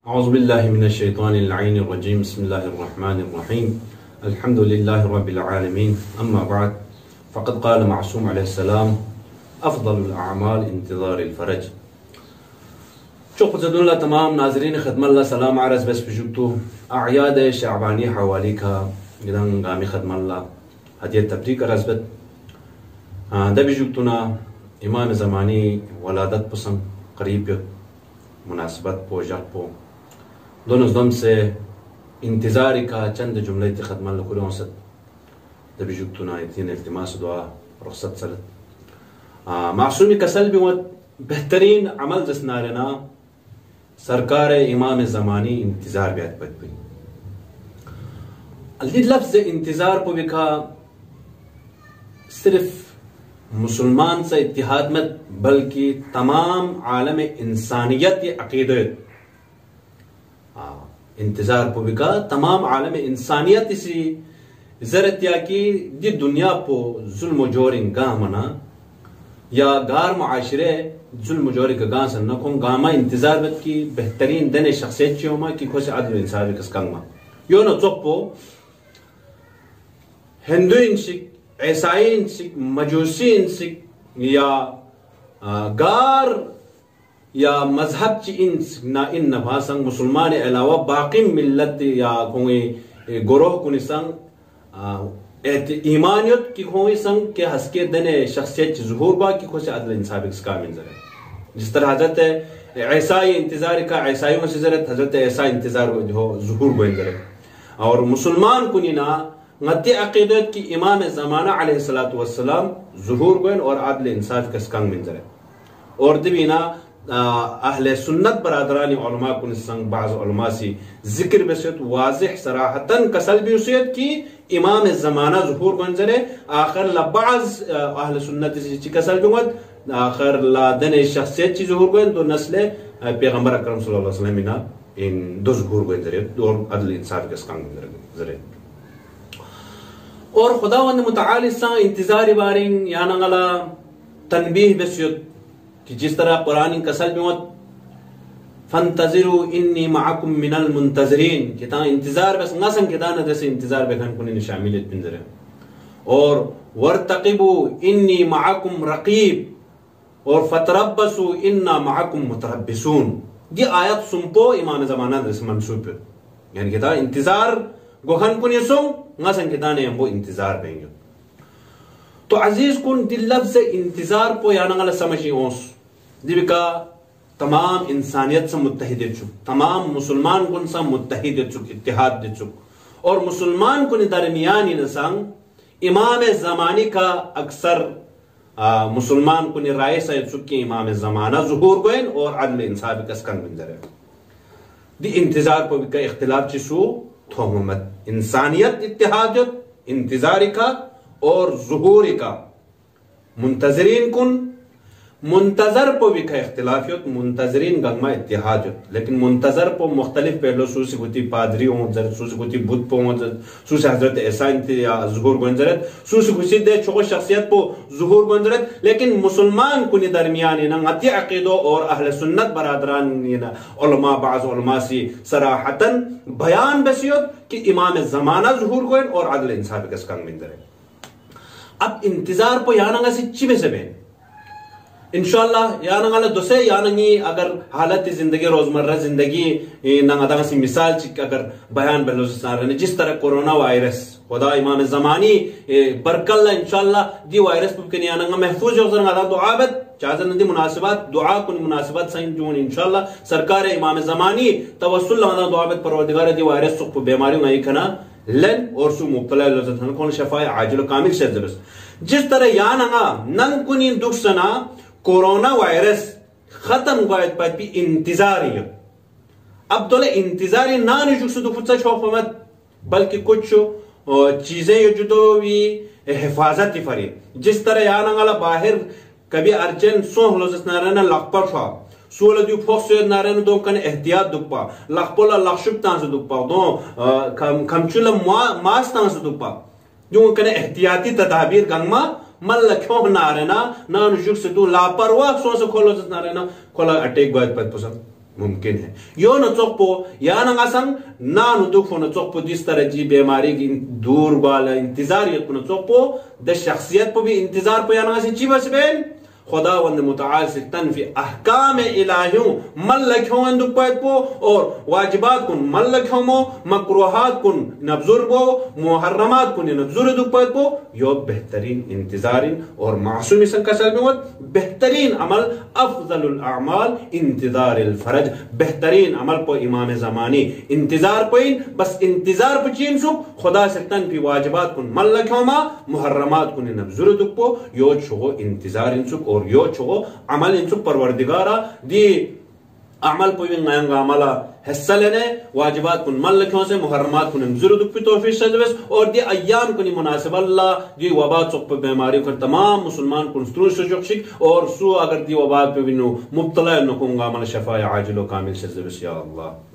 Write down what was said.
औज़ुबिल्लाहि मिनश्शैतानिर्रजीम बिस्मिल्लाहिर्रहमानिर्रहीम अल्हम्दुलिल्लाहि रब्बिल आलमीन अम्मा बाद फ़क़द क़ाल मासूम अलैहिस्सलाम अफ़ज़लुल अअमाल इंतिज़ारुल फ़रज। चुक़ज़दुल्लाह तमाम नाज़रीन ख़िदमत सलाम अर्ज़ बस बिजुक्तु अयाद शाबानी हवाली का गिदंग गामी ख़िदमत हदियत तब्रीक अर्ज़बत दबिजुक्तुना इमाम ज़मानी वलादत पसंद करीब मुनासिबत पोजक पो दोनों दम से इंतज़ार का चंद जुमले खदमत लकुरों से दबिजुक्तुना इतनी इल्तिमास दुआ रुख़सत सलत मासूमी कसल भी बेहतरीन अमल जसनारना सरकार इमाम ज़मानी इंतज़ार ब्यात पद भी लफ्ज़ इंतज़ार को बिखा सिर्फ मुसलमान से इत्तिहाद मत बल्कि तमाम आलम इंसानियत के अकीदत इंतजार को बिका तमाम आलम इंसानियत इसी जरत या कि दी दुनिया पो जुल्म जोरिंग गा मना या गार मुआशरे जुल्म जोरी का गा सन नखों गामा इंतजार बत की बेहतरीन दने शख्सियत चियोमा की खोसे अदल इंसाफ कस कंगमा यो न चोपो हिंदू इंसिक ईसाई इंसिक मजूसी इंसिक या गार या मजहब ची इन नभासंग मुसलमान अलावा बाकी मिल्लत या कोई गुरोह कुनी संग ईमानियत की कोई संग के हस्के दने शख्सियत ज़ुहूर बा की खोसे अदल इंसाफ इसका मंजर है। जिस तरह हजरत ईसाई इंतजार का ईसाइयों से जरत हजरत ईसा इंतजार हो ज़ुहूर बंजर और मुसलमान कुनी ना मध्य अकीदत की इमाम ज़माना अलैहिस्सलातु वस्सलाम ज़ुहूर गोइन और आदल इंसाफ का स्कंग मंजर है। और दिबीना अहले सुन्नत बरादरानी उलमा कुन संग बाज़ उलमा सी जिक्र बसत वाज़िह सराहतन कसल भी उसियत की इमाम ज़माना ज़ुहूर गोइन जरे आखिर लबाज़ अहले सुन्नत सी कसल भी वत आखिर ला दने शख्सियत ची ज़ुहूर गोइन तो नस्ल पैगंबर अकरम सल्लल्लाहु अलैहि वसल्लम ना इन दो ज़ुहूर गोइन जरे और अदल इंसाफ का स्कंग जरे और खुदावंद मुतआली सा इंतजार बारिंग या नगला तनबीह बसियत कि जिस तरह कुरानी कसल में फंतज़िरू इन्नी मअकुम मिनल मुंतज़िरीन किता इंतजार बस नसन किता न जैसे इंतजार बेखन कुनी शामिलियत पिंजरे और वरतक़िबू इन्नी मअकुम रक़ीब और फतरब्बसू इन्ना मअकुम मुतरब्बिसून। ये आयत सुनपो इमाम ज़माना दस मंसूब यानी किता इंतजार गोखन कुनी सुन नसन किता ने वो इंतजार बेंगे तो अजीज कुन दिल लफ्ज़ इंतजार को या नगला समझी ओस दिविका तमाम इंसानियत से मुत्तहिद चुक तमाम मुसलमान कुन सा मुत्तहिद चुक इत्तिहाद दे चुक और मुसलमान कुन दरमियान इंसान इमाम ज़मानी का अक्सर मुसलमान कुन राय से चुक के इमाम ज़माना ज़ुहूर गोइन और अदल इंसाफ का स्कंग मंजर है। दी इंतजार को भी इख्तिलाफ चिसु थोमत इंसानियत इत्तिहाद इंतजारी का और ज़ुहूरी का मुंतज़रीन कुन मुंतज़र पो भी का इख्तिलाफियत मुंतज़रीन गंगमा इत्तिहाद लेकिन मुंतज़र पो मुख्तलिफ पहलू सूसी गुती पादरी हो सूसी गुती बुद्ध पो सूसी हजरत ईसा या ज़ुहूर गुंजरत सूसी गुसी दे छोको शख्सियत पो ज़ुहूर गुंजरत लेकिन मुसलमान कुनी दरमियान ना मध्य अकीदो और अहले सुन्नत बरादरान ना उलमा बाज़ उलमा सी सराहतन बयान बसियत कि इमाम ज़माना ज़ुहूर गोइन और अदल इंसाफ का स्कंग मंजर है। अब इंतजार पो यानंगा से चिबे से बेन इंशाअल्लाह यानंगा दोसे यानंगी अगर हालत जिंदगी रोजमर्रा जिंदगी नंगा सी मिसाल चिक अगर बयान बलोचिस्तान ने जिस तरह कोरोना वायरस खुदा इमाम ज़मानी बरकल्ला इंशाअल्लाह दी वायरस पुकनी यानंगा महफूज हो जरंगा दुआबत चाजन दी मुनासिबत दुआ कुन मुनासिबत सइन जून इंशाअल्लाह सरकार इमाम ज़मानी तवस्सुल लगा दुआबत परवरदिगार दी वायरस सुख बीमारी नहीं खना लन और सु मुब्तला लजतन कौन शफाए आजिल कामिल से जरस जिस तरह यानंगा नंग कुनी दुख सना कोरोना वायरस खत्म गए पर भी इंतजारी अब तो इंतजारी ना नहीं जुक दुखुत्सा शौक मत बल्कि कुछ चीजें जो तो भी हिफाजत ही फरी जिस तरह यानंगा बाहर कभी अर्जेंट सो हलोजस नारायण लखपर शा सोल दु फोक्स नारायण दो कन एहतियात दुपा लखपोला लखशुब तांस दुपा दो खमचुला मास तांस दुपा जो कन एहतियाती तदाबीर गंगमा मल्ल क्यों नारायण ना नुजुक से तू लापरवाह सो से खोलो नारायण खोला अटैक बाद पद पसंद मुमकिन है यो न चोकपो या न ngasang na no duk न चोकपो जिस तरह जी बीमारी की दूर वाला इंतजार ये न चोकपो द शख्सियत पर भी इंतजार पे या न ngasing चिबस बेन खुदावंद मुतआल से तनफी अहकाम इलाहियों मल्लख्यों अंदुक पैद पो और वाजिबात कुन मल्लख्यों मो मकरूहात कुन नब्जुर बो मुहर्रमात कुन नब्जुर दुक पैद पो यो बेहतरीन इंतजारिन और मासूमी संकसल में बेहतरीन अमल अफजलुल अमाल इंतजारुल फरज बेहतरीन अमल पो इमाम ज़मानी इंतजार पोइन बस इंतजार पचीन सुक खुदा से तनफी वाजिबात कुन मल्लख्यों मा मुहर्रमात कुन नब्जुर दुक पो यो छो इंतजारिन सुक और यो छो अमल इंसु परवरदिगारा दी अमल पुविंग आयंगा अमला हिस्सा लेने वाजिबात कुन मल लखों से मुहर्रमात कुन ज़रूरत पे तौफीक सजवस और दी अय्याम कुनी मुनासिब अल्लाह दी वबा चुप बीमारी कर तमाम मुसलमान कुन स्त्रू सुजोक्षिक और सु अगर दी वबा पे बिनु मुब्तला नुकुंगा अमल शफा आजिल व कामिल सजवस या अल्लाह।